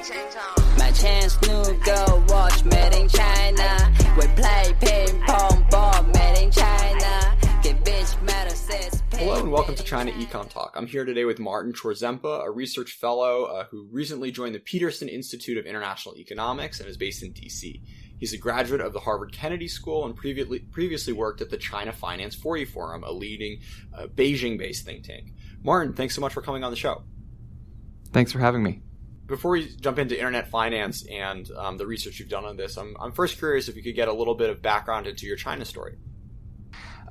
My chance new girl watch made in China. We play ping pong ball made in China. Get bitch matter says. Hello and welcome to China Econ Talk. I'm here today with Martin Chorzempa, a research fellow who recently joined the Peterson Institute of International Economics and is based in DC. He's a graduate of the Harvard Kennedy School and previously worked at the China Finance 40 Forum, a leading Beijing-based think tank. Martin, thanks so much for coming on the show. Thanks for having me. Before we jump into internet finance and the research you've done on this, I'm first curious if you could get a little bit of background into your China story.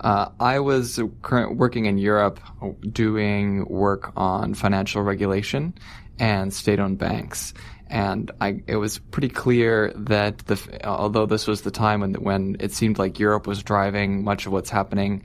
I was working in Europe doing work on financial regulation and state-owned banks. And it was pretty clear that although this was the time when it seemed like Europe was driving much of what's happening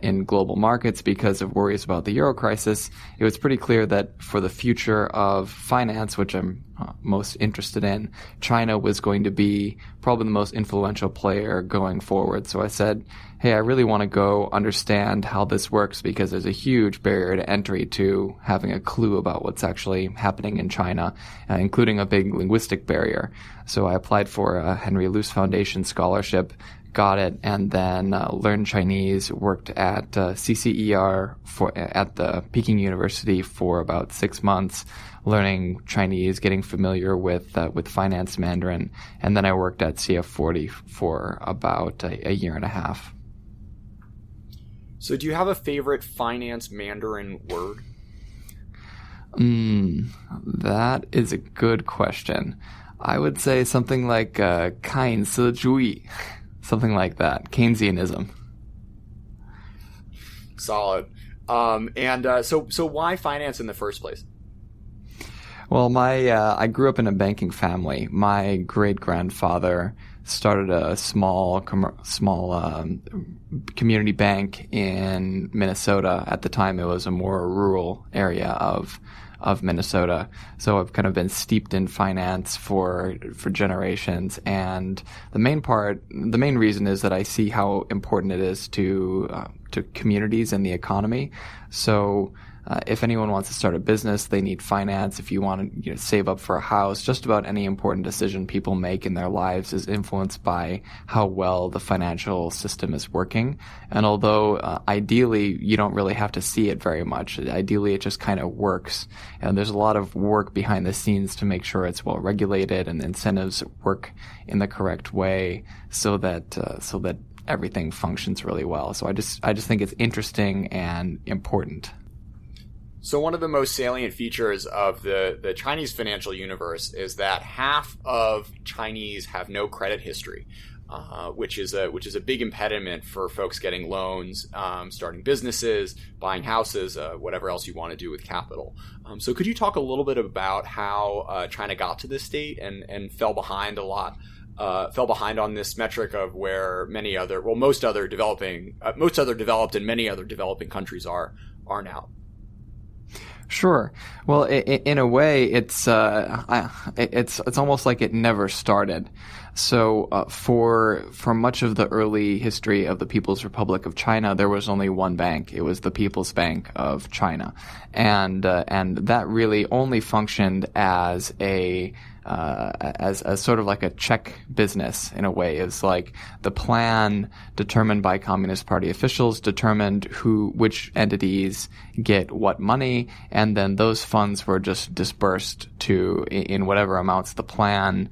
in global markets because of worries about the euro crisis, it was pretty clear that for the future of finance, which I'm most interested in, China was going to be probably the most influential player going forward. So I said, hey, I really want to go understand how this works because there's a huge barrier to entry to having a clue about what's actually happening in China, including a big linguistic barrier. So I applied for a Henry Luce Foundation scholarship, got it, and then learned Chinese, worked at CCER at the Peking University for about 6 months, learning Chinese, getting familiar with finance Mandarin, and then I worked at CF40 for about a year and a half. So do you have a favorite finance Mandarin word? That is a good question. I would say something like 看隐私主义, something like that, Keynesianism. Solid. So why finance in the first place? Well, I grew up in a banking family. My great-grandfather started a small community bank in Minnesota. At the time, it was a more rural area of Minnesota. So I've kind of been steeped in finance for generations. And the main reason is that I see how important it is to communities and the economy. So if anyone wants to start a business, they need finance. If you want to save up for a house, just about any important decision people make in their lives is influenced by how well the financial system is working. And although ideally you don't really have to see it very much, ideally it just kind of works. And there's a lot of work behind the scenes to make sure it's well regulated and the incentives work in the correct way so that everything functions really well. So I just think it's interesting and important. So one of the most salient features of the Chinese financial universe is that half of Chinese have no credit history, which is a big impediment for folks getting loans, starting businesses, buying houses, whatever else you want to do with capital. So could you talk a little bit about how China got to this state and fell behind on this metric of where most other developed and many other developing countries are now? Sure. Well, in a way, it's almost like it never started. So for much of the early history of the People's Republic of China, there was only one bank. It was the People's Bank of China, and that really only functioned as sort of like a check business in a way. It's like the plan determined by Communist Party officials determined which entities get what money, and then those funds were just dispersed in whatever amounts the plan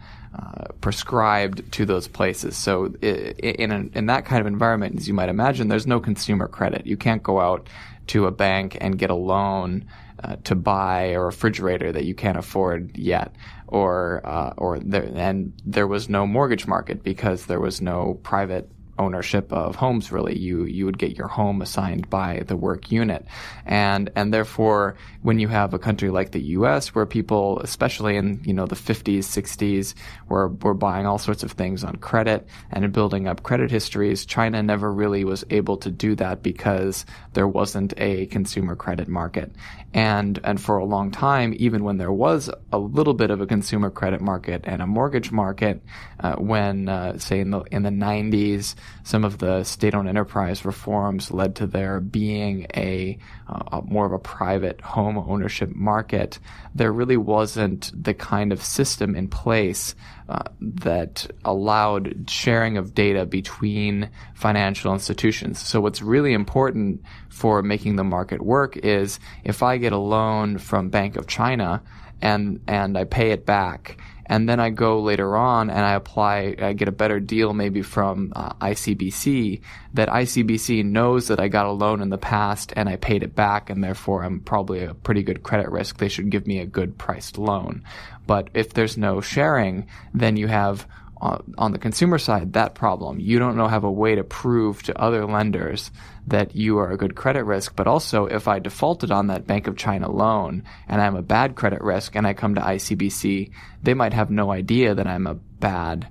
prescribed to those places. So in that kind of environment, as you might imagine, there's no consumer credit. You can't go out to a bank and get a loan to buy a refrigerator that you can't afford yet, and there was no mortgage market because there was no private ownership of homes, really. You would get your home assigned by the work unit. And therefore, when you have a country like the US where people, especially in, the 50s, 60s, were buying all sorts of things on credit and building up credit histories, China never really was able to do that because there wasn't a consumer credit market. And for a long time, even when there was a little bit of a consumer credit market and a mortgage market, say in the 90s, some of the state-owned enterprise reforms led to there being a more of a private home ownership market, there really wasn't the kind of system in place that allowed sharing of data between financial institutions. So what's really important for making the market work is if I get a loan from Bank of China and I pay it back, and then I go later on and I get a better deal maybe from ICBC, that ICBC knows that I got a loan in the past and I paid it back, and therefore I'm probably a pretty good credit risk. They should give me a good priced loan. But if there's no sharing, then you have on the consumer side that problem. You don't have a way to prove to other lenders that you are a good credit risk. But also, if I defaulted on that Bank of China loan and I'm a bad credit risk and I come to ICBC, they might have no idea that I'm a bad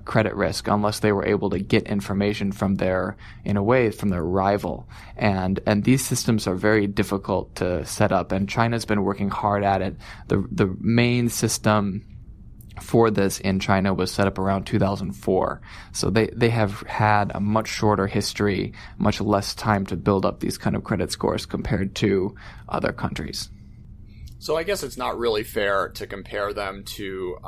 credit risk unless they were able to get information from their rival. And these systems are very difficult to set up, and China's been working hard at it. The main system for this in China was set up around 2004. So they have had a much shorter history, much less time to build up these kind of credit scores compared to other countries. So I guess it's not really fair to compare them to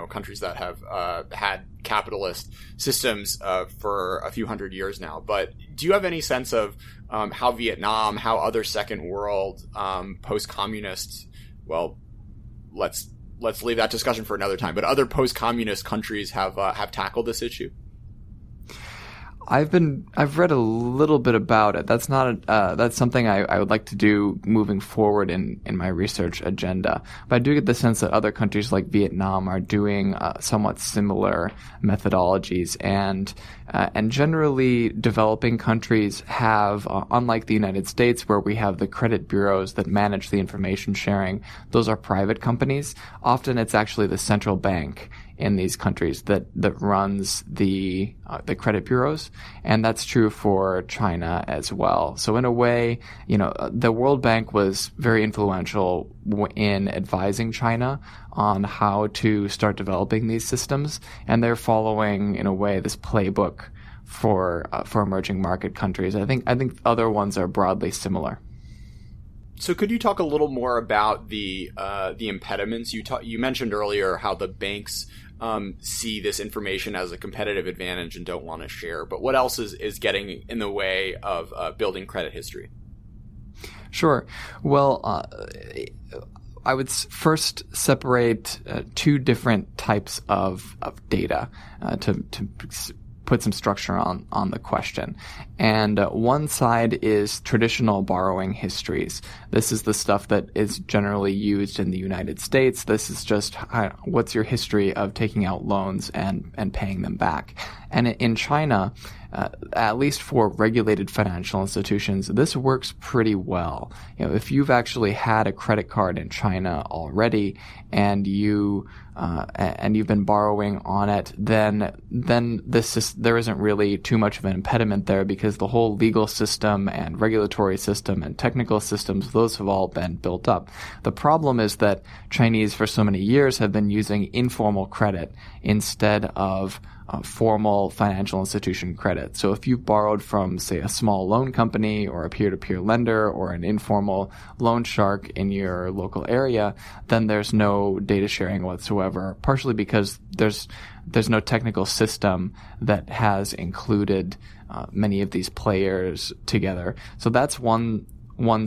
countries that have had capitalist systems for a few hundred years now. But do you have any sense of how Vietnam, how other second world post-communist, well, let's leave that discussion for another time, but other post-communist countries have tackled this issue? I've read a little bit about it. That's something I would like to do moving forward in my research agenda. But I do get the sense that other countries like Vietnam are doing somewhat similar methodologies, and generally developing countries have, unlike the United States where we have the credit bureaus that manage the information sharing, those are private companies. Often it's actually the central bank in these countries that runs the credit bureaus, and that's true for China as well. So in a way, the World Bank was very influential in advising China on how to start developing these systems, and they're following in a way this playbook for emerging market countries. I think other ones are broadly similar. So could you talk a little more about the impediments? You mentioned earlier how the banks see this information as a competitive advantage and don't want to share. But what else is getting in the way of building credit history? Sure. Well, I would first separate two different types of data to put some structure on the question. And one side is traditional borrowing histories. This is the stuff that is generally used in the United States. This is just what's your history of taking out loans and paying them back. And in China, at least for regulated financial institutions, this works pretty well. If you've actually had a credit card in China already and you've been borrowing on it, then there isn't really too much of an impediment there, because the whole legal system and regulatory system and technical systems, those have all been built up. The problem is that Chinese for so many years have been using informal credit instead of formal financial institution credit. So if you've borrowed from, say, a small loan company or a peer-to-peer lender or an informal loan shark in your local area, then there's no data sharing whatsoever, partially because there's no technical system that has included many of these players together. So that's one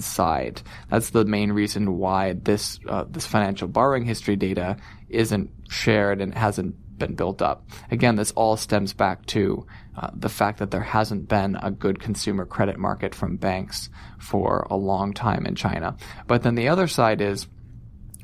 side. That's the main reason why this financial borrowing history data isn't shared and hasn't been built up. Again, this all stems back to the fact that there hasn't been a good consumer credit market from banks for a long time in China. But then the other side is,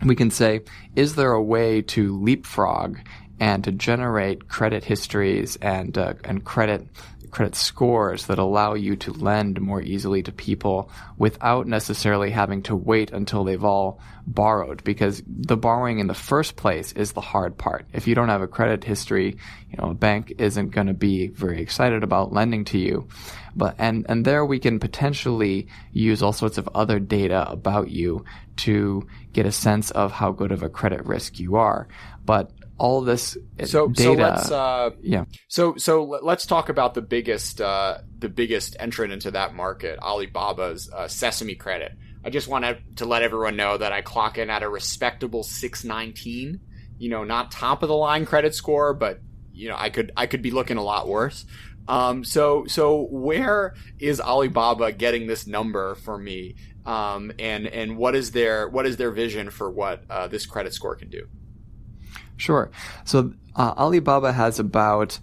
we can say, is there a way to leapfrog and to generate credit histories and credit scores that allow you to lend more easily to people without necessarily having to wait until they've all borrowed? Because the borrowing in the first place is the hard part. If you don't have a credit history, a bank isn't going to be very excited about lending to you. But and there we can potentially use all sorts of other data about you to get a sense of how good of a credit risk you are. But all this So data. let's talk about the biggest entrant into that market, Alibaba's Sesame Credit. I just wanted to let everyone know that I clock in at a respectable 619. Not top of the line credit score, but I could be looking a lot worse. So where is Alibaba getting this number for me? And what is their vision for what this credit score can do? Sure. So Alibaba has about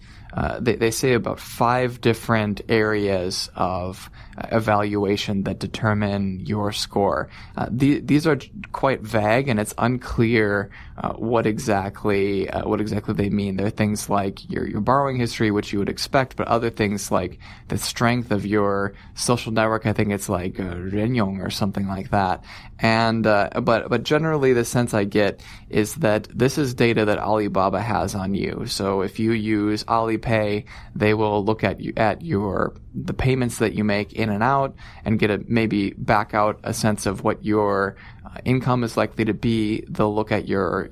they say about 5 different areas of evaluation that determine your score. These are quite vague, and it's unclear what exactly they mean. There are things like your borrowing history, which you would expect, but other things like the strength of your social network. I think it's like Renyong or something like that. And but generally, the sense I get is that this is data that Alibaba has on you. So if you use Alipay, they will look at the payments that you make in and out and maybe back out a sense of what your income is likely to be. They'll look at your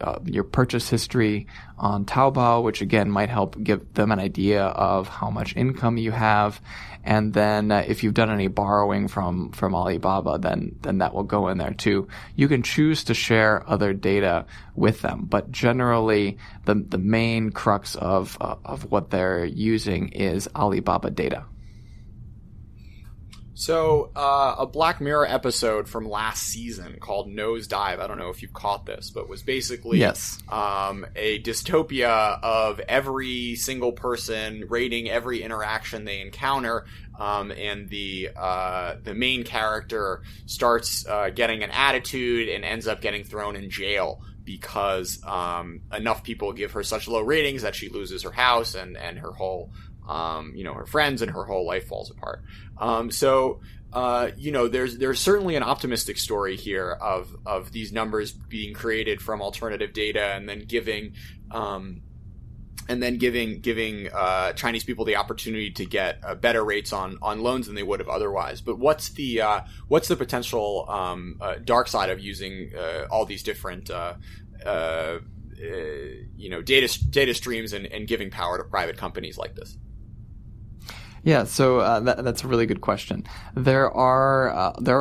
purchase history on Taobao, which again might help give them an idea of how much income you have. And then if you've done any borrowing from Alibaba, then that will go in there too. You can choose to share other data with them, but generally the main crux of what they're using is Alibaba data. So, a Black Mirror episode from last season called Nosedive, I don't know if you've caught this, but was basically yes. A dystopia of every single person rating every interaction they encounter, and the main character starts getting an attitude and ends up getting thrown in jail because enough people give her such low ratings that she loses her house and her whole her friends, and her whole life falls apart. There's certainly an optimistic story here of these numbers being created from alternative data and then giving Chinese people the opportunity to get better rates on loans than they would have otherwise. But what's the potential dark side of using all these different data streams and giving power to private companies like this? Yeah, so that's a really good question. There are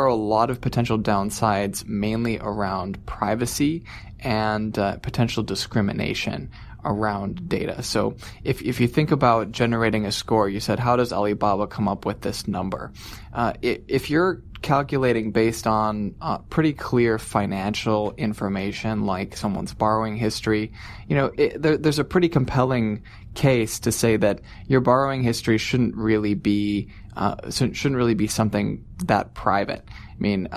a lot of potential downsides, mainly around privacy and potential discrimination around data. So if you think about generating a score, you said, how does Alibaba come up with this number? If you're calculating based on pretty clear financial information like someone's borrowing history, there's a pretty compelling case to say that your borrowing history shouldn't really be something that private. I mean,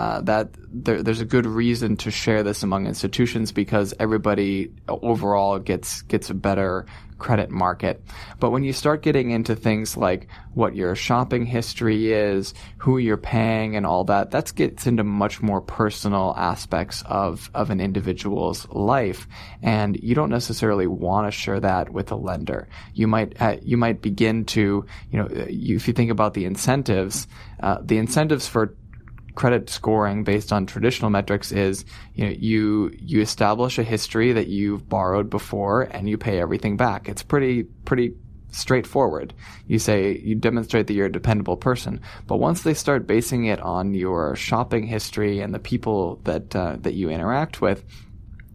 there's a good reason to share this among institutions because everybody overall gets a better credit market. But when you start getting into things like what your shopping history is, who you're paying, and all that gets into much more personal aspects of an individual's life, and you don't necessarily want to share that with a lender. You might begin to, if you think about the incentives for credit scoring based on traditional metrics is, you establish a history that you've borrowed before and you pay everything back. It's pretty straightforward. You demonstrate that you're a dependable person. But once they start basing it on your shopping history and the people that you interact with,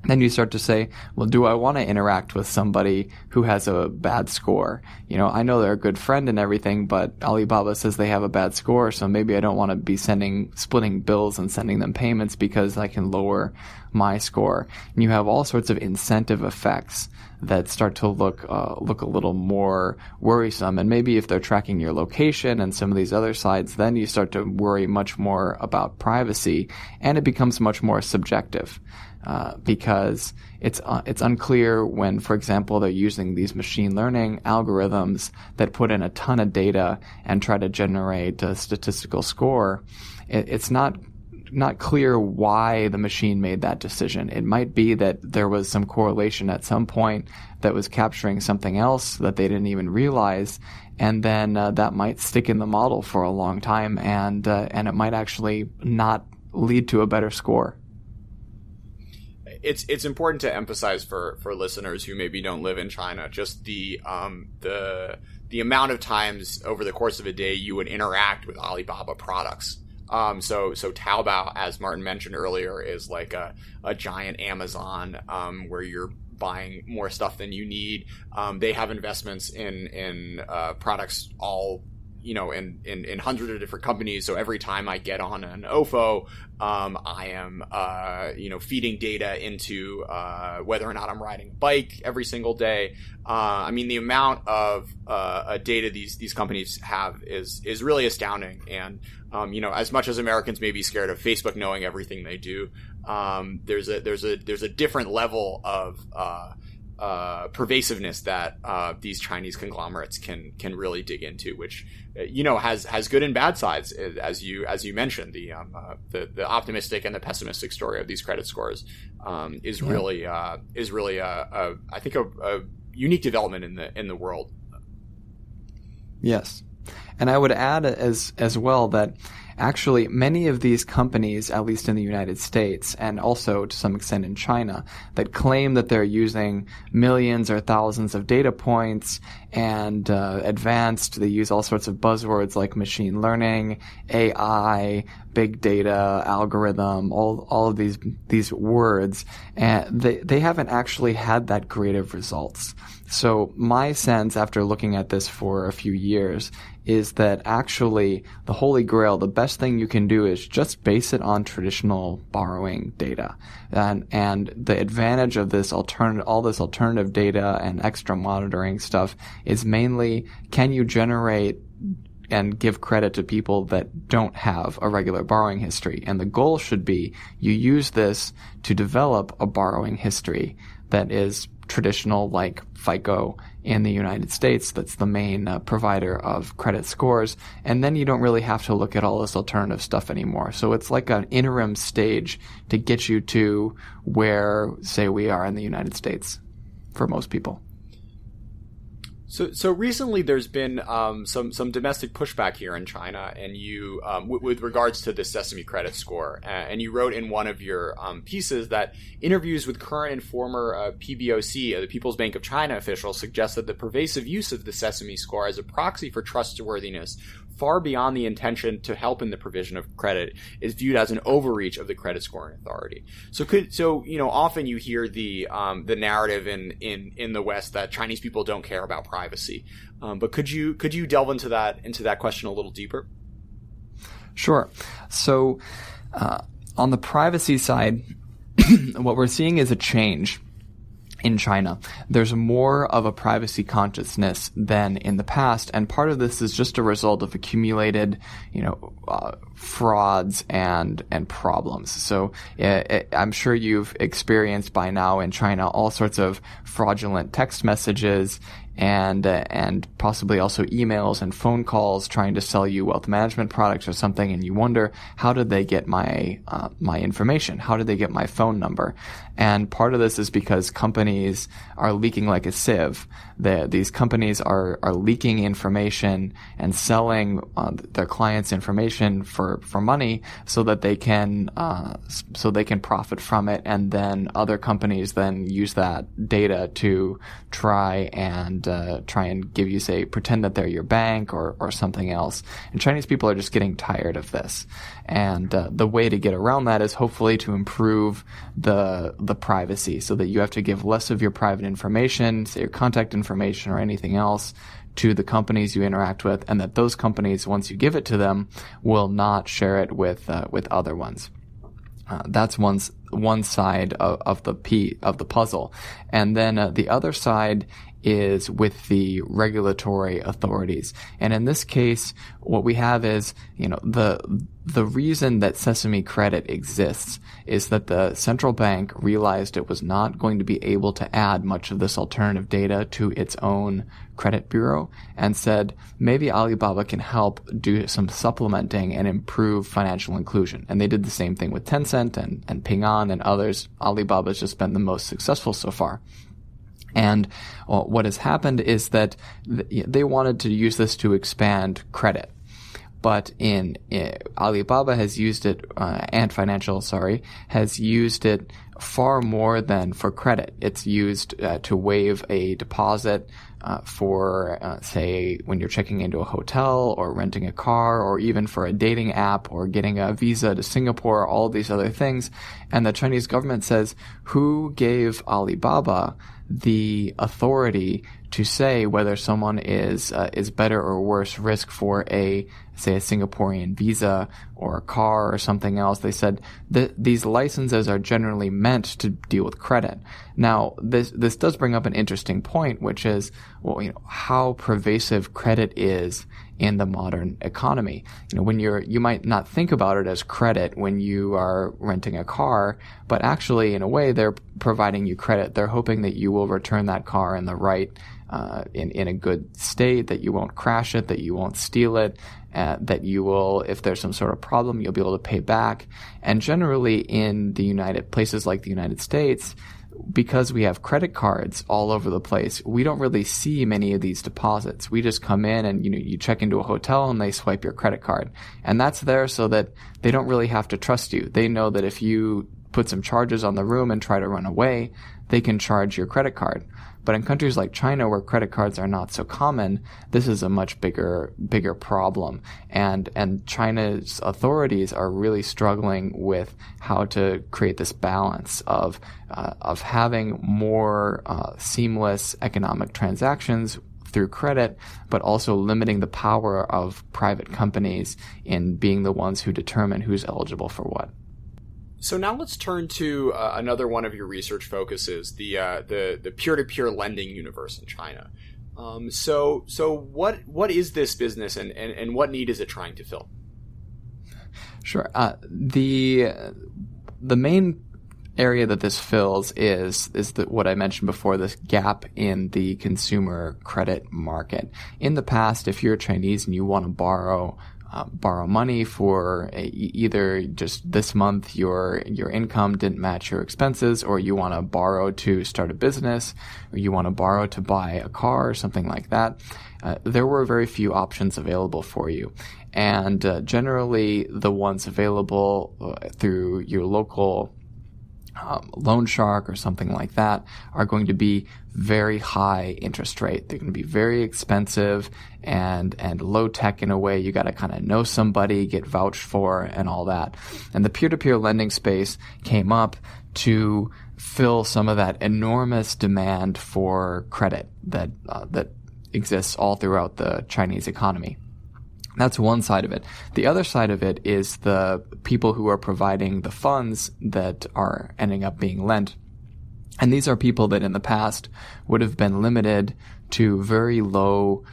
then you start to say, well, do I want to interact with somebody who has a bad score? I know they're a good friend and everything, but Alibaba says they have a bad score, so maybe I don't want to be splitting bills and sending them payments because I can lower my score. And you have all sorts of incentive effects that start to look a little more worrisome. And maybe if they're tracking your location and some of these other sides, then you start to worry much more about privacy, and it becomes much more subjective. Because it's unclear when, for example, they're using these machine learning algorithms that put in a ton of data and try to generate a statistical score. It's not clear why the machine made that decision. It might be that there was some correlation at some point that was capturing something else that they didn't even realize, and then that might stick in the model for a long time, and it might actually not lead to a better score. it's important to emphasize for listeners who maybe don't live in China, just the amount of times over the course of a day you would interact with Alibaba products. So Taobao, as Martin mentioned earlier, is like a giant Amazon, where you're buying more stuff than you need. They have investments in products all, in hundreds of different companies. So every time I get on an OFO, I am, feeding data into, whether or not I'm riding a bike every single day. The amount of, data these companies have is really astounding. And, as much as Americans may be scared of Facebook knowing everything they do, there's a different level of, pervasiveness that these Chinese conglomerates can really dig into, which has good and bad sides, as you mentioned. The optimistic and the pessimistic story of these credit scores is really I think a unique development in the world. Yes. And I would add as well that actually many of these companies, at least in the United States and also to some extent in China, that claim that they're using millions or thousands of data points and advanced, they use all sorts of buzzwords like machine learning, AI, big data, algorithm, all of these words, and they haven't actually had that creative results. So my sense after looking at this for a few years is that actually the holy grail, the best thing you can do is just base it on traditional borrowing data. And the advantage of all this alternative data and extra monitoring stuff is mainly, can you generate and give credit to people that don't have a regular borrowing history? And the goal should be you use this to develop a borrowing history that is traditional, like FICO in the United States. That's the main provider of credit scores. And then you don't really have to look at all this alternative stuff anymore. So it's like an interim stage to get you to where, say, we are in the United States for most people. So recently there's been some domestic pushback here in China, and you with regards to the Sesame credit score, and you wrote in one of your pieces that interviews with current and former PBOC, the People's Bank of China officials, suggest that the pervasive use of the Sesame score as a proxy for trustworthiness, far beyond the intention to help in the provision of credit, is viewed as an overreach of the credit scoring authority. So often you hear the narrative in the West that Chinese people don't care about privacy. But could you delve into that question a little deeper? Sure. So on the privacy side, what we're seeing is a change in China. There's more of a privacy consciousness than in the past, and part of this is just a result of accumulated, frauds and problems. So I'm sure you've experienced by now in China all sorts of fraudulent text messages and possibly also emails and phone calls trying to sell you wealth management products or something, and you wonder, how did they get my information? How did they get my phone number? And part of this is because companies are leaking like a sieve. These companies are leaking information and selling their clients' information for money so that they can profit from it, and then other companies then use that data to try and give you, say, pretend that they're your bank or something else. And Chinese people are just getting tired of this. And the way to get around that is hopefully to improve the privacy, so that you have to give less of your private information, say your contact information or anything else, to the companies you interact with, and that those companies, once you give it to them, will not share it with other ones. That's one side of the puzzle. And then the other side is with the regulatory authorities. And in this case, what we have is, the reason that Sesame Credit exists is that the central bank realized it was not going to be able to add much of this alternative data to its own credit bureau, and said, maybe Alibaba can help do some supplementing and improve financial inclusion. And they did the same thing with Tencent and Ping An and others. Alibaba's just been the most successful so far. And what has happened is that they wanted to use this to expand credit. But Alibaba has used it, Ant Financial, has used it far more than for credit. It's used to waive a deposit for, say, when you're checking into a hotel or renting a car, or even for a dating app or getting a visa to Singapore, all these other things. And the Chinese government says, who gave Alibaba the authority to say whether someone is better or worse risk for say a Singaporean visa or a car or something else? They said that these licenses are generally meant to deal with credit. Now, this does bring up an interesting point, which is, well, how pervasive credit is in the modern economy. When you might not think about it as credit when you are renting a car, but actually, in a way, they're providing you credit. They're hoping that you will return that car in the right, in a good state, that you won't crash it, that you won't steal it, that you will, if there's some sort of problem, you'll be able to pay back. And generally, in places like the United States, because we have credit cards all over the place, we don't really see many of these deposits. We just come in and, you check into a hotel and they swipe your credit card. And that's there so that they don't really have to trust you. They know that if you put some charges on the room and try to run away, they can charge your credit card. But in countries like China, where credit cards are not so common, this is a much bigger problem. And China's authorities are really struggling with how to create this balance of having more seamless economic transactions through credit, but also limiting the power of private companies in being the ones who determine who's eligible for what. So now let's turn to another one of your research focuses, the peer-to-peer lending universe in China. So what is this business and what need is it trying to fill? Sure. The main area that this fills is what I mentioned before, this gap in the consumer credit market. In the past, if you're Chinese and you want to borrow money for either just this month your income didn't match your expenses, or you want to borrow to start a business, or you want to borrow to buy a car or something like that, there were very few options available for you. And generally the ones available through your local loan shark or something like that are going to be very high interest rate. They're going to be very expensive and low tech in a way. You got to kind of know somebody, get vouched for, and all that. And the peer-to-peer lending space came up to fill some of that enormous demand for credit that exists all throughout the Chinese economy. That's one side of it. The other side of it is the people who are providing the funds that are ending up being lent. And these are people that in the past would have been limited to very low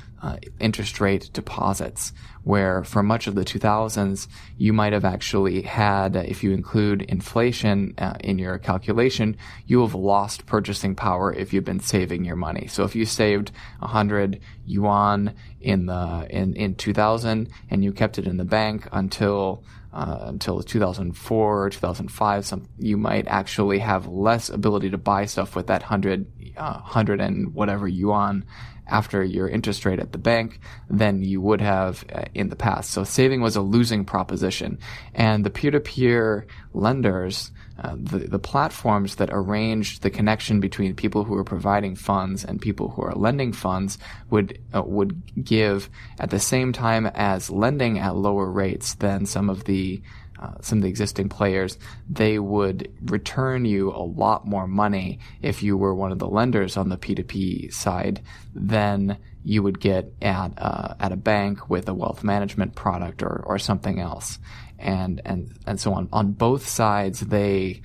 interest rate deposits, where for much of the 2000s, you might have actually had, if you include inflation in your calculation, you have lost purchasing power if you've been saving your money. So if you saved 100 yuan in 2000 and you kept it in the bank until 2004 or 2005, you might actually have less ability to buy stuff with that 100 and whatever yuan after your interest rate at the bank than you would have in the past. So saving was a losing proposition. And the peer-to-peer lenders, the platforms that arranged the connection between people who are providing funds and people who are lending funds would give, at the same time as lending at lower rates than some of the existing players, they would return you a lot more money if you were one of the lenders on the P2P side than you would get at a bank with a wealth management product or something else. And so on both sides, they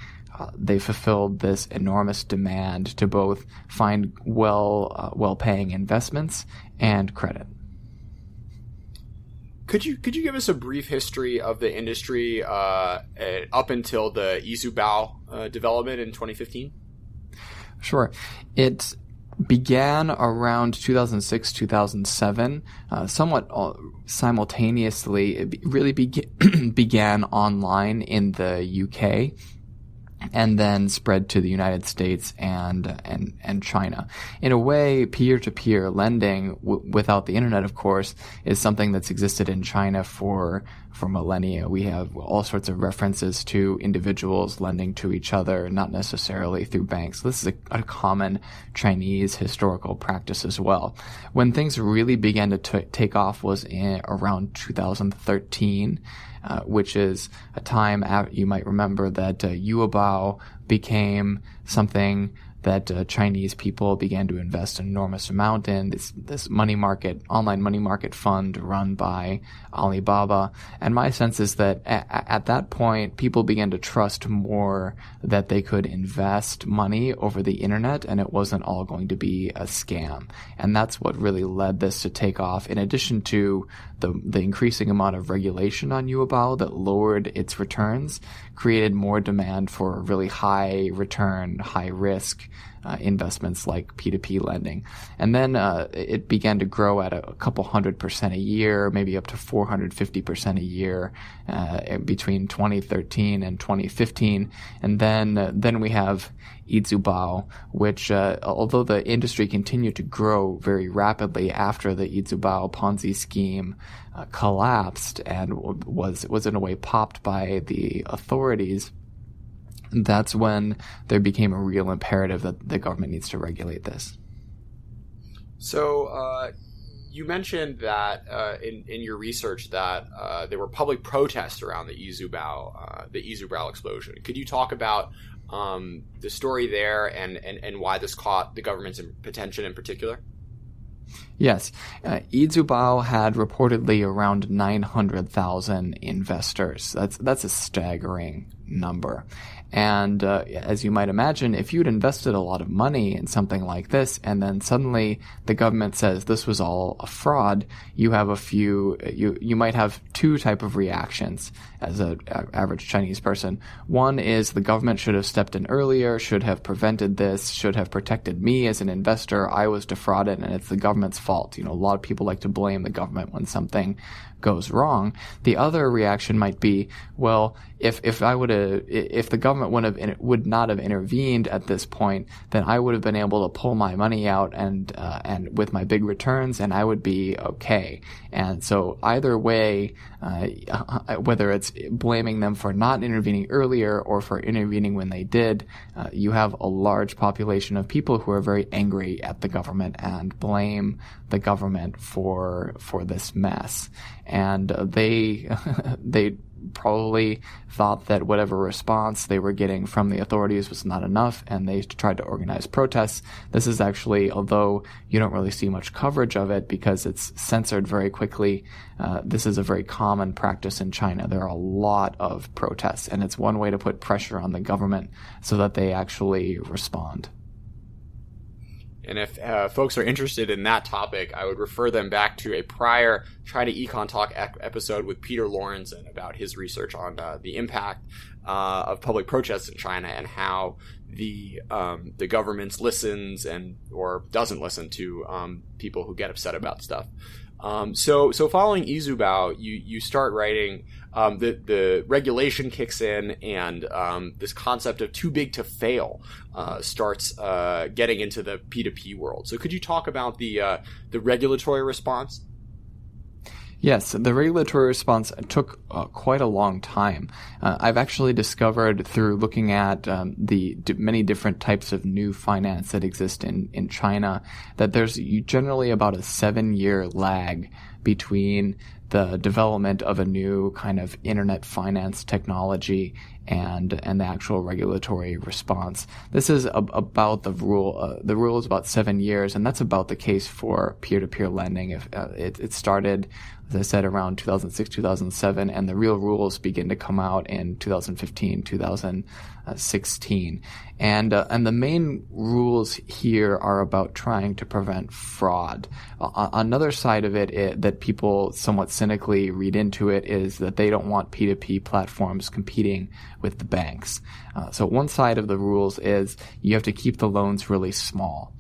fulfilled this enormous demand to both find well-paying investments and credit. Could you give us a brief history of the industry up until the Yizhubao development in 2015? Sure. It began around 2006, 2007, somewhat simultaneously. It really began online in the UK, and then spread to the United States and China. In a way, peer-to-peer lending, without the internet, of course, is something that's existed in China for for millennia. We have all sorts of references to individuals lending to each other, not necessarily through banks. This is a common Chinese historical practice as well. When things really began to take off was around 2013, which is a time you might remember that Yuebao became something that Chinese people began to invest an enormous amount in, this online money market fund run by Alibaba. And my sense is that at that point, people began to trust more that they could invest money over the internet and it wasn't all going to be a scam. And that's what really led this to take off, in addition to the increasing amount of regulation on Yuebao that lowered its returns, created more demand for really high return, high risk investments like P2P lending. And then it began to grow at a couple 100% a year, maybe up to 450% a year between 2013 and 2015. And then we have Yizhubao, which although the industry continued to grow very rapidly after the Yizhubao Ponzi scheme collapsed and was in a way popped by the authorities, that's when there became a real imperative that the government needs to regulate this. So you mentioned that in your research that there were public protests around the Yizhubao explosion. Could you talk about the story there and why this caught the government's attention in particular? Yes. Yizhubao had reportedly around 900,000 investors. That's a staggering number. And as you might imagine, if you'd invested a lot of money in something like this, and then suddenly the government says this was all a fraud, you might have two type of reactions as an average Chinese person. One is the government should have stepped in earlier, should have prevented this, should have protected me as an investor. I was defrauded, and it's the government's fault. A lot of people like to blame the government when something goes wrong. The other reaction might be, well, if the government would not have intervened at this point, then I would have been able to pull my money out and with my big returns, and I would be okay. And so either way, whether it's blaming them for not intervening earlier or for intervening when they did, you have a large population of people who are very angry at the government and blame the government for this mess. And they probably thought that whatever response they were getting from the authorities was not enough, and they tried to organize protests. This is actually, although you don't really see much coverage of it because it's censored very quickly, this is a very common practice in China. There are a lot of protests, and it's one way to put pressure on the government so that they actually respond. And if folks are interested in that topic, I would refer them back to a prior China Econ Talk episode with Peter Lorenzen about his research on the impact of public protests in China and how the government listens or doesn't listen to people who get upset about stuff. So following Yizhubao, you start writing, the regulation kicks in, and this concept of too big to fail starts getting into the P2P world. So could you talk about the regulatory response? Yes, the regulatory response took quite a long time. I've actually discovered through looking at the many different types of new finance that exist in China that there's generally about a 7-year lag between the development of a new kind of internet finance technology and the actual regulatory response. This is about the rule. The rule is about 7 years, and that's about the case for peer-to-peer lending. If it started, as I said, around 2006, 2007, and the real rules begin to come out in 2015, 2016. And the main rules here are about trying to prevent fraud. Another side of it that people somewhat cynically read into it is that they don't want P2P platforms competing with the banks. So one side of the rules is you have to keep the loans really small.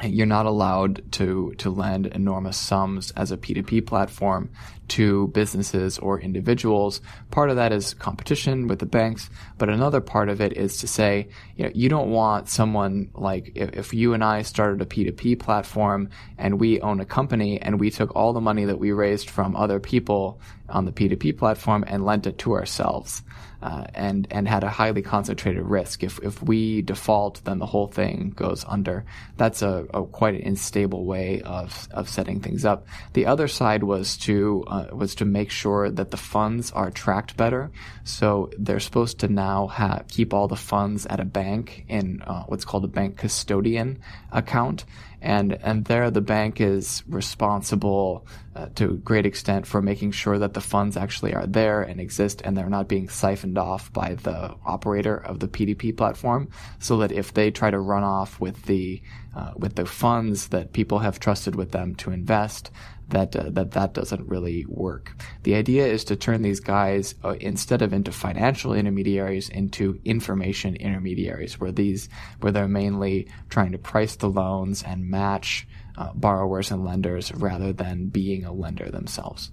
You're not allowed to lend enormous sums as a P2P platform to businesses or individuals. Part of that is competition with the banks, but another part of it is to say, you don't want someone like if you and I started a P2P platform and we own a company and we took all the money that we raised from other people on the P2P platform and lent it to ourselves. And had a highly concentrated risk. If we default, then the whole thing goes under. That's a quite an unstable way of setting things up. The other side was to make sure that the funds are tracked better. So they're supposed to now keep all the funds at a bank in what's called a bank custodian account. And there the bank is responsible to a great extent for making sure that the funds actually are there and exist and they're not being siphoned off by the operator of the P2P platform, so that if they try to run off with the funds that people have trusted with them to invest, that doesn't really work. The idea is to turn these guys, instead of into financial intermediaries, into information intermediaries, where they're mainly trying to price the loans and match borrowers and lenders rather than being a lender themselves.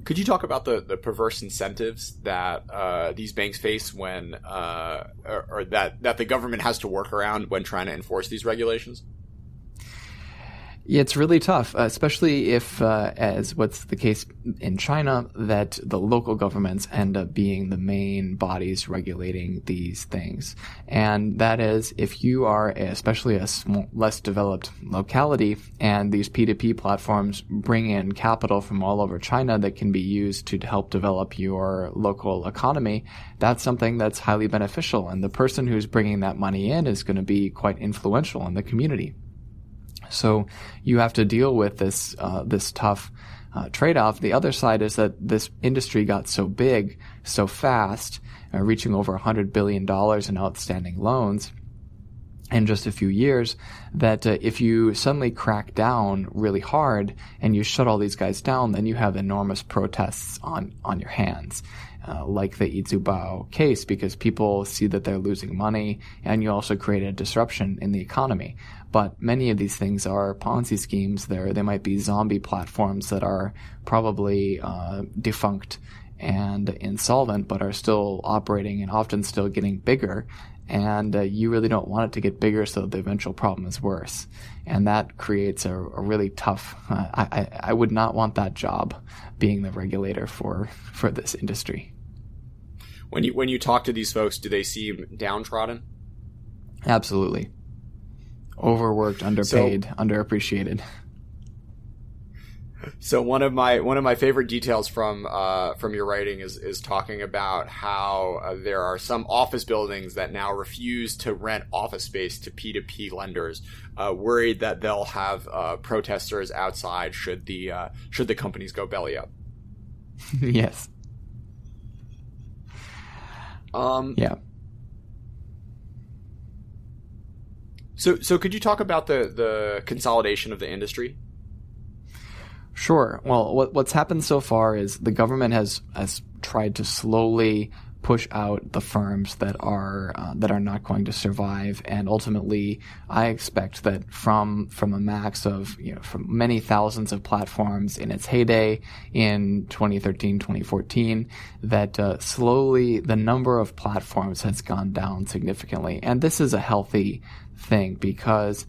Could you talk about the perverse incentives that these banks face when, or that the government has to work around when trying to enforce these regulations? Yeah, it's really tough, especially if, as what's the case in China, that the local governments end up being the main bodies regulating these things. And that is, if you are especially a less developed locality and these P2P platforms bring in capital from all over China that can be used to help develop your local economy, that's something that's highly beneficial. And the person who's bringing that money in is going to be quite influential in the community. So you have to deal with this tough trade-off. The other side is that this industry got so big so fast, reaching over $100 billion in outstanding loans in just a few years, that if you suddenly crack down really hard and you shut all these guys down, then you have enormous protests on your hands. Like the Izubao case, because people see that they're losing money, and you also create a disruption in the economy. But many of these things are Ponzi schemes. They might be zombie platforms that are probably defunct and insolvent, but are still operating and often still getting bigger. And you really don't want it to get bigger, so the eventual problem is worse. And that creates a really tough, I would not want that job, being the regulator for this industry. When you talk to these folks, do they seem downtrodden? Absolutely. Overworked, underpaid, underappreciated. So one of my favorite details from your writing is talking about how there are some office buildings that now refuse to rent office space to P2P lenders, worried that they'll have protesters outside should the companies go belly up. Yes. Yeah. So could you talk about the consolidation of the industry? Sure. Well, what's happened so far is the government has tried to slowly push out the firms that are not going to survive, and ultimately, I expect that from a max of from many thousands of platforms in its heyday in 2013, 2014, that slowly the number of platforms has gone down significantly, and this is a healthy thing because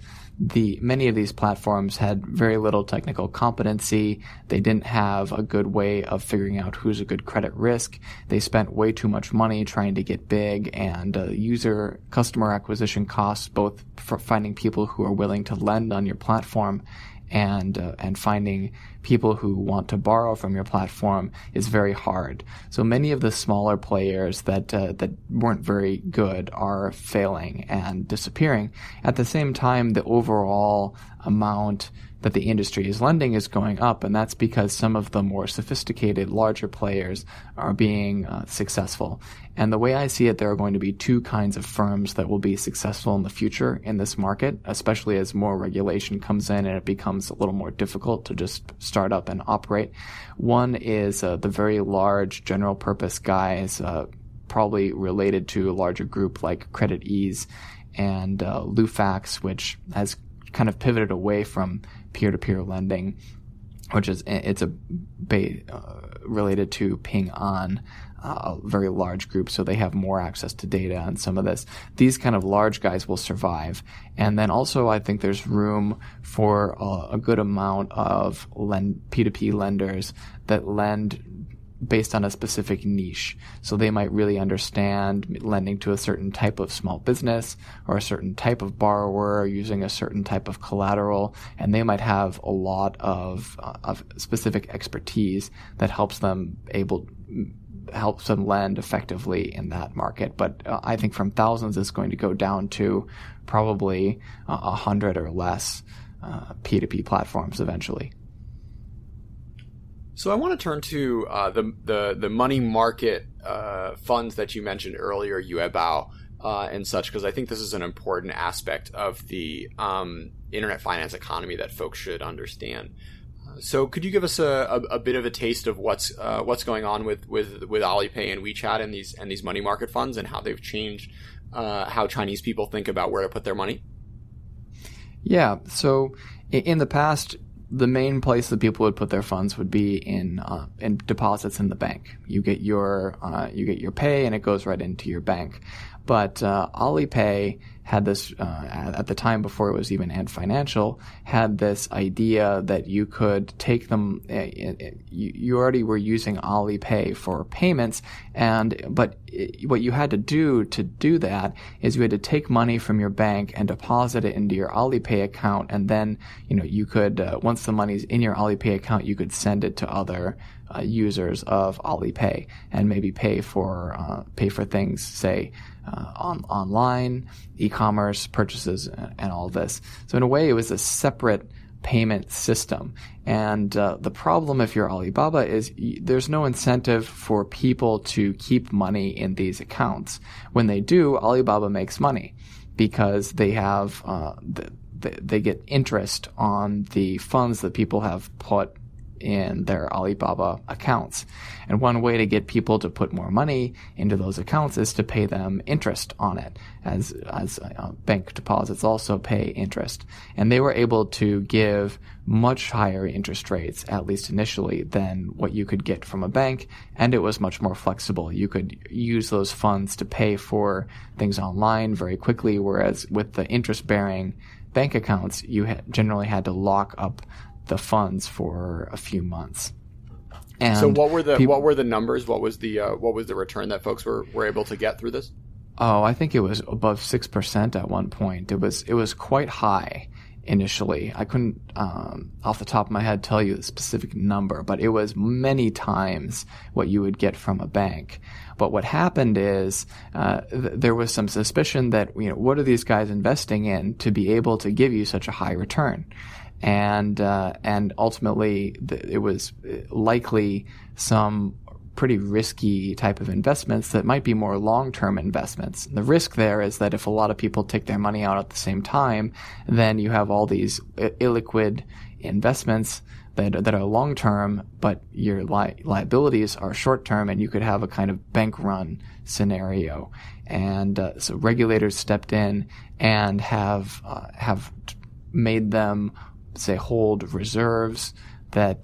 many of these platforms had very little technical competency. They didn't have a good way of figuring out who's a good credit risk. They spent way too much money trying to get big, and customer acquisition costs, both for finding people who are willing to lend on your platform and finding people who want to borrow from your platform is very hard. So many of the smaller players that weren't very good are failing and disappearing. At the same time, the overall amount that the industry is lending is going up, and that's because some of the more sophisticated, larger players are being successful. And the way I see it, there are going to be two kinds of firms that will be successful in the future in this market, especially as more regulation comes in and it becomes a little more difficult to just start up and operate. One is the very large general purpose guys, probably related to a larger group like Credit Ease and Lufax, which has kind of pivoted away from peer-to-peer lending, which is related to Ping An, a very large group, so they have more access to data on some of this. These kind of large guys will survive. And then also I think there's room for a good amount of P2P lenders that lend based on a specific niche. So they might really understand lending to a certain type of small business or a certain type of borrower using a certain type of collateral, and they might have a lot of specific expertise that helps them lend effectively in that market. But I think from thousands it's going to go down to probably 100 or less P2P platforms eventually. So I want to turn to the money market funds that you mentioned earlier, Yuebao, and such, because I think this is an important aspect of the internet finance economy that folks should understand. So could you give us a bit of a taste of what's going on with Alipay and WeChat and these money market funds and how they've changed how Chinese people think about where to put their money? Yeah. So in the past, the main place that people would put their funds would be in deposits in the bank. You get your pay and it goes right into your bank. But Alipay had this at the time before it was even Ant Financial, had this idea that you could take them. You already were using Alipay for payments, but what you had to do that is you had to take money from your bank and deposit it into your Alipay account, and then you could once the money's in your Alipay account, you could send it to other users of Alipay and maybe pay for things, say online, e-commerce purchases, and all this. So in a way, it was a separate payment system. And the problem if you're Alibaba is there's no incentive for people to keep money in these accounts. When they do, Alibaba makes money because they have they get interest on the funds that people have put in their Alibaba accounts. And one way to get people to put more money into those accounts is to pay them interest on it, as bank deposits also pay interest. And they were able to give much higher interest rates, at least initially, than what you could get from a bank, and it was much more flexible. You could use those funds to pay for things online very quickly, whereas with the interest-bearing bank accounts, you generally had to lock up the funds for a few months. And so what were the numbers? What was the return that folks were able to get through this? Oh, I think it was above 6% at one point. It was quite high initially. I couldn't off the top of my head tell you the specific number, but it was many times what you would get from a bank. But what happened is there was some suspicion that what are these guys investing in to be able to give you such a high return? And ultimately, it was likely some pretty risky type of investments that might be more long-term investments. The risk there is that if a lot of people take their money out at the same time, then you have all these illiquid investments that are long-term, but your liabilities are short-term, and you could have a kind of bank run scenario. And so regulators stepped in and have made them, say, hold reserves that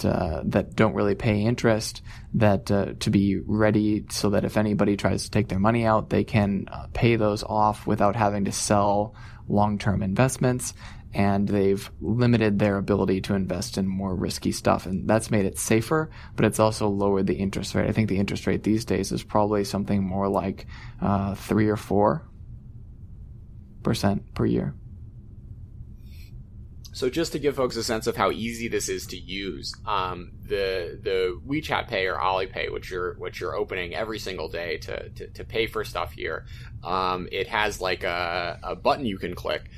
don't really pay interest, that to be ready so that if anybody tries to take their money out, they can pay those off without having to sell long-term investments. And they've limited their ability to invest in more risky stuff, and that's made it safer, but it's also lowered the interest rate. I think the interest rate these days is probably something more like 3 or 4% per year. So just to give folks a sense of how easy this is to use, the WeChat Pay or Alipay, which you're opening every single day to pay for stuff here, it has like a button you can click,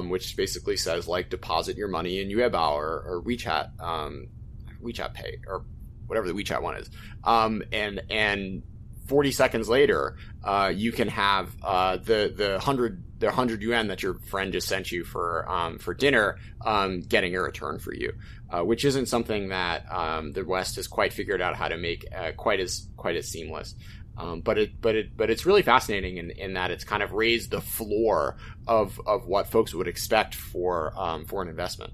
which basically says like deposit your money in Yuebao or WeChat WeChat Pay or whatever the WeChat one is, and 40 seconds later, you can have the 100 yuan that your friend just sent you for dinner, getting a return for you, which isn't something that the West has quite figured out how to make quite as seamless. But it's really fascinating in that it's kind of raised the floor of what folks would expect for an investment.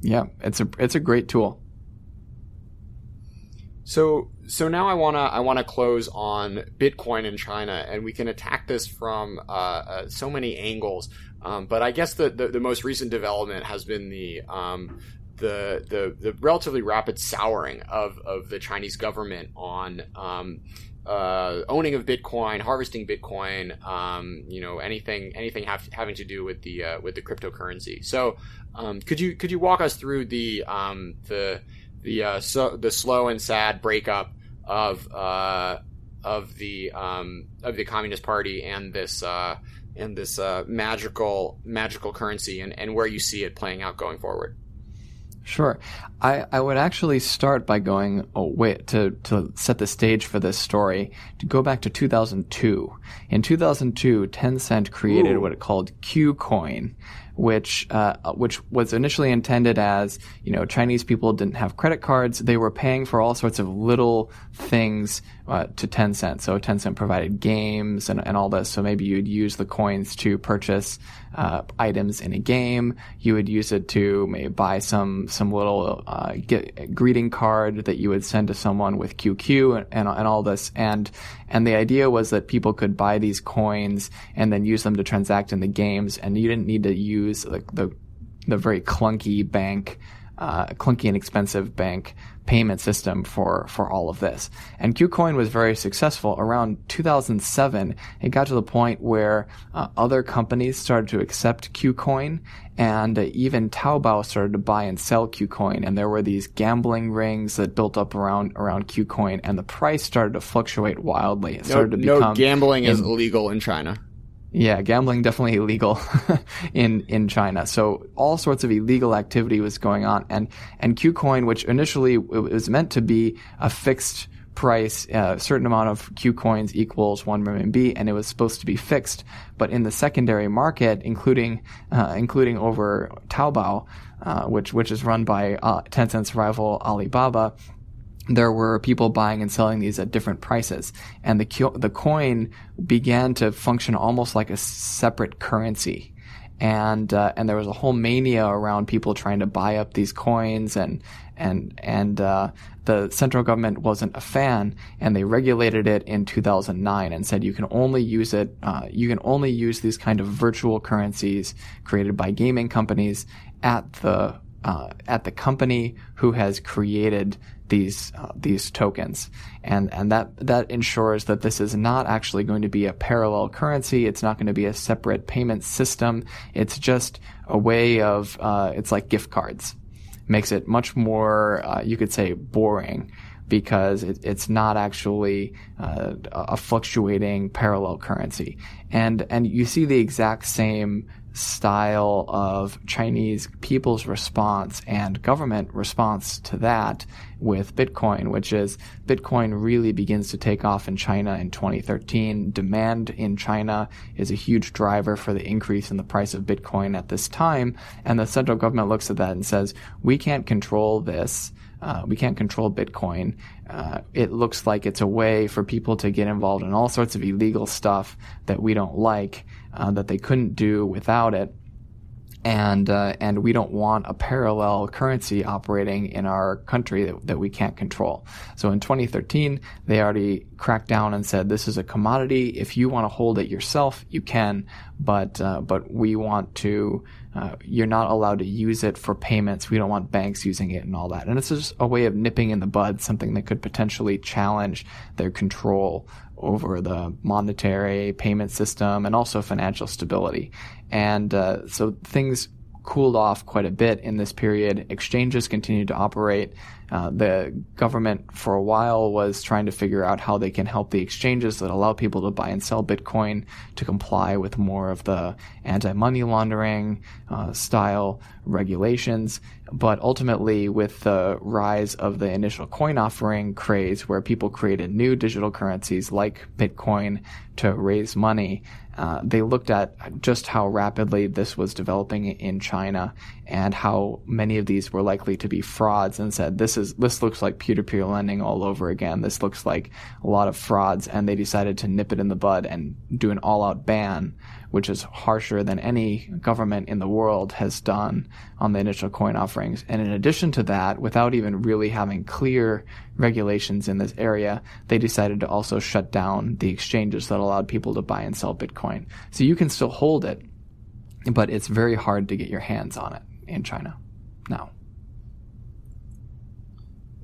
Yeah, it's a great tool. So now I wanna close on Bitcoin in China, and we can attack this from so many angles. But I guess the most recent development has been the relatively rapid souring of the Chinese government on owning of Bitcoin, harvesting Bitcoin, anything having to do with the cryptocurrency. So could you walk us through the slow and sad breakup of the Communist Party and this magical currency, and where you see it playing out going forward? Sure. I would actually start by going to set the stage for this story, to go back to 2002. In 2002, Tencent created what it called Qcoin, which was initially intended as, Chinese people didn't have credit cards. They were paying for all sorts of little things to Tencent. So Tencent provided games and all this. So maybe you'd use the coins to purchase items in a game. You would use it to maybe buy some little greeting card that you would send to someone with QQ and all this. And the idea was that people could buy these coins and then use them to transact in the games, and you didn't need to use the very clunky and expensive bank payment system for all of this. And Qcoin was very successful. Around 2007, it got to the point where other companies started to accept Qcoin, and even Taobao started to buy and sell Qcoin. And there were these gambling rings that built up around Qcoin, and the price started to fluctuate wildly. It started to become gambling is illegal in China. Yeah, gambling definitely illegal in China. So all sorts of illegal activity was going on, and Qcoin, which initially was meant to be a fixed price, a certain amount of Qcoins equals 1 RMB, and it was supposed to be fixed. But in the secondary market, including over Taobao, which is run by Tencent's rival Alibaba, there were people buying and selling these at different prices, and the coin began to function almost like a separate currency. And there was a whole mania around people trying to buy up these coins, and the central government wasn't a fan, and they regulated it in 2009 and said you can only use these kind of virtual currencies created by gaming companies at the company who has created these tokens, and that ensures that this is not actually going to be a parallel currency. It's not going to be a separate payment system. It's just a way of it's like gift cards. Makes it much more you could say boring, because it's not actually a fluctuating parallel currency, and you see the exact same style of Chinese people's response and government response to that with Bitcoin, which is Bitcoin really begins to take off in China in 2013. Demand in China is a huge driver for the increase in the price of Bitcoin at this time, and the central government looks at that and says, we can't control this. We can't control Bitcoin. It looks like it's a way for people to get involved in all sorts of illegal stuff that we don't like, that they couldn't do without it. And we don't want a parallel currency operating in our country that we can't control. So in 2013, they already cracked down and said, this is a commodity. If you want to hold it yourself, you can, but we want to, you're not allowed to use it for payments. We don't want banks using it and all that. And it's just a way of nipping in the bud something that could potentially challenge their control over the monetary payment system and also financial stability. And so things cooled off quite a bit in this period. Exchanges continued to operate. The government for a while was trying to figure out how they can help the exchanges that allow people to buy and sell Bitcoin to comply with more of the anti-money laundering style regulations. But ultimately, with the rise of the initial coin offering craze, where people created new digital currencies like Bitcoin to raise money, they looked at just how rapidly this was developing in China and how many of these were likely to be frauds, and said, this looks like peer-to-peer lending all over again. This looks like a lot of frauds, and they decided to nip it in the bud and do an all-out ban, which is harsher than any government in the world has done on the initial coin offerings. And in addition to that, without even really having clear regulations in this area, they decided to also shut down the exchanges that allowed people to buy and sell Bitcoin. So you can still hold it, but it's very hard to get your hands on it in China now.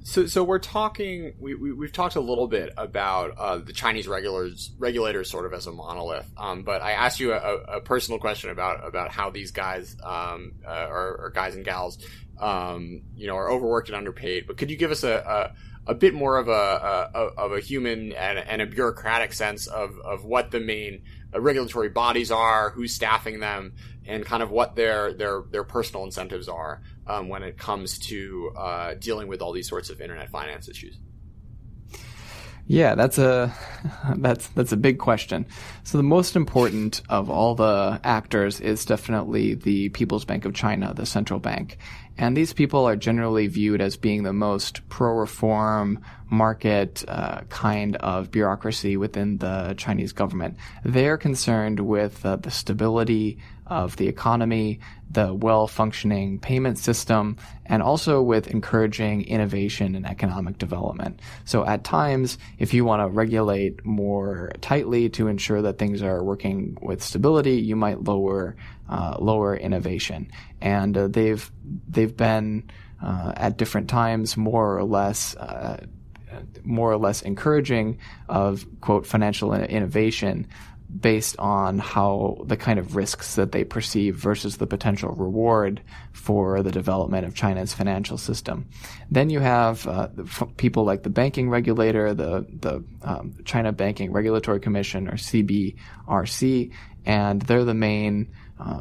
So we're talking. We've talked a little bit about the Chinese regulators sort of as a monolith. But I asked you a personal question about how these guys or guys and gals are overworked and underpaid. But could you give us a bit more of a human and a bureaucratic sense of what the main regulatory bodies are, who's staffing them, and kind of what their personal incentives are when it comes to dealing with all these sorts of internet finance issues? Yeah, that's a big question. So the most important of all the actors is definitely the People's Bank of China, the central bank. And these people are generally viewed as being the most pro-reform market kind of bureaucracy within the Chinese government. They're concerned with the stability of the economy, the well-functioning payment system, and also with encouraging innovation and economic development. So at times, if you want to regulate more tightly to ensure that things are working with stability, you might lower innovation. And they've been at different times more or less encouraging of, quote, financial innovation based on how the kind of risks that they perceive versus the potential reward for the development of China's financial system. Then you have people like the banking regulator, the China Banking Regulatory Commission, or CBRC, and they're the main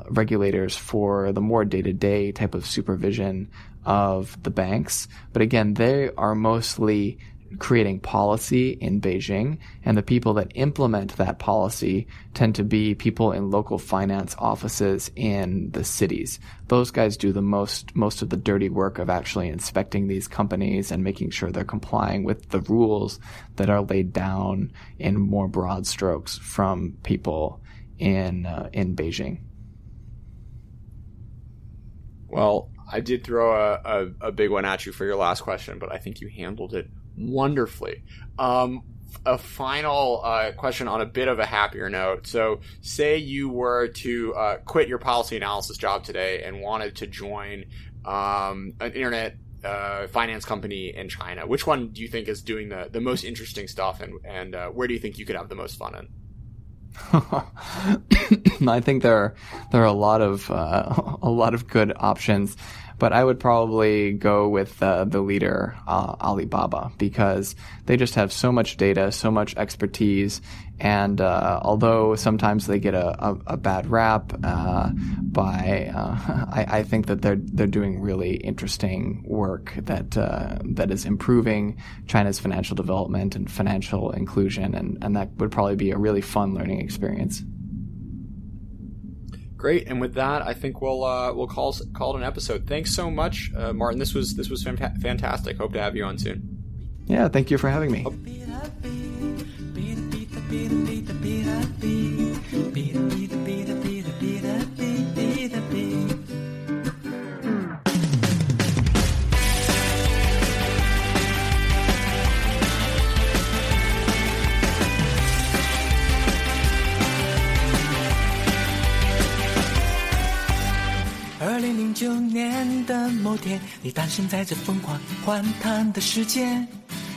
regulators for the more day-to-day type of supervision of the banks. But again, they are mostly creating policy in Beijing, and the people that implement that policy tend to be people in local finance offices in the cities. Those guys do the most of the dirty work of actually inspecting these companies and making sure they're complying with the rules that are laid down in more broad strokes from people in Beijing. Well, I did throw a big one at you for your last question, but I think you handled it wonderfully. A final question on a bit of a happier note. So say you were to quit your policy analysis job today and wanted to join an internet finance company in China. Which one do you think is doing the most interesting stuff, and where do you think you could have the most fun in? I think there are a lot of good options, but I would probably go with the leader, Alibaba, because they just have so much data, so much expertise, and although sometimes they get a bad rap, I think that they're doing really interesting work that is improving China's financial development and financial inclusion, and that would probably be a really fun learning experience. Great, and with that, I think we'll call it an episode. Thanks so much, Martin. This was fantastic. Hope to have you on soon. Yeah, thank you for having me.2009年的某天，你诞生在这疯狂欢腾的世界，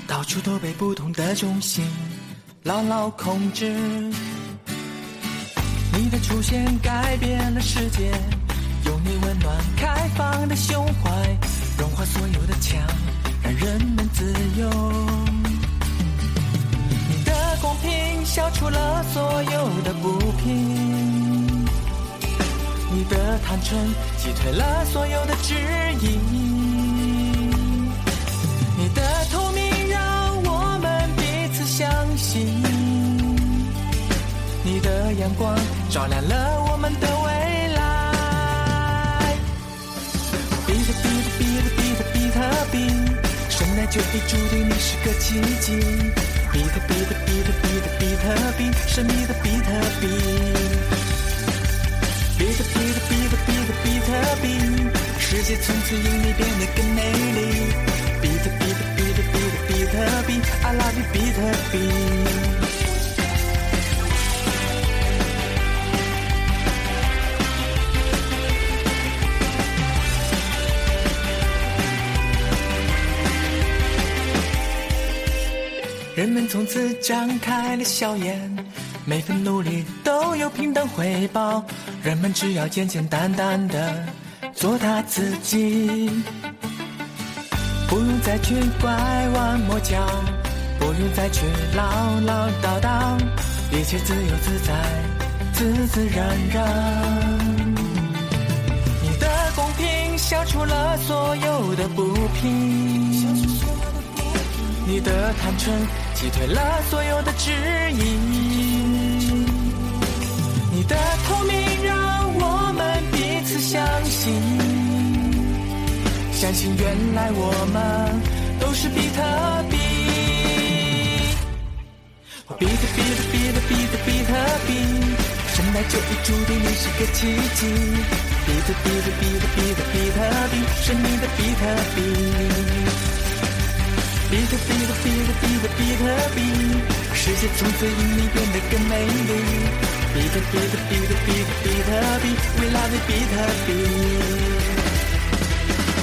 到处都被不同的中心牢牢控制。你的出现改变了世界，用你温暖开放的胸怀，融化所有的墙，让人们自由。你的公平消除了所有的不平，你的坦诚击退了所有的质疑，你的透明让我们彼此相信，你的的阳光照亮了我们的未来。比特币的币的币的比特币，生来就已注定你是个奇迹。比特币的币的币的比特币，神秘的比特币。比特币的币的币的比特币，世界从此因你变得更美丽。比特币的币的币的比特币 ，I love you 比特币。人们从此张开了笑颜，每份努力都有平等回报。人们只要简简单单的做他自己，不用再去拐弯抹角，不用再去唠唠叨叨，一切自由自在，自自然然。你的公平消除了所有的不平，你的坦诚击退了所有的质疑，你的透明让我们彼此相信，相信原来我们都是比特币。比特币的币的币的比特币，生来就已注定你是个奇迹。比特币的币的币的比特币，神秘的比特币。比特币的币的币的比特币，世界从此因你变得更美丽。比特币的币的币的比特币 ，We love you 比特币。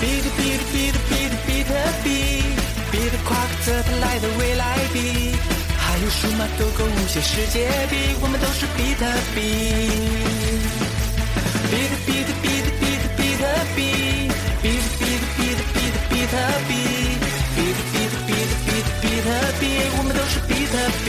比特币的币的币的比特币，比特夸克则它来的未来币，还有数码狗狗无限世界币，我们都是比特币。比特币的币的币的比特币，比特币的币的币的比特币。比特币的币的币的比特币，我们都是比特币。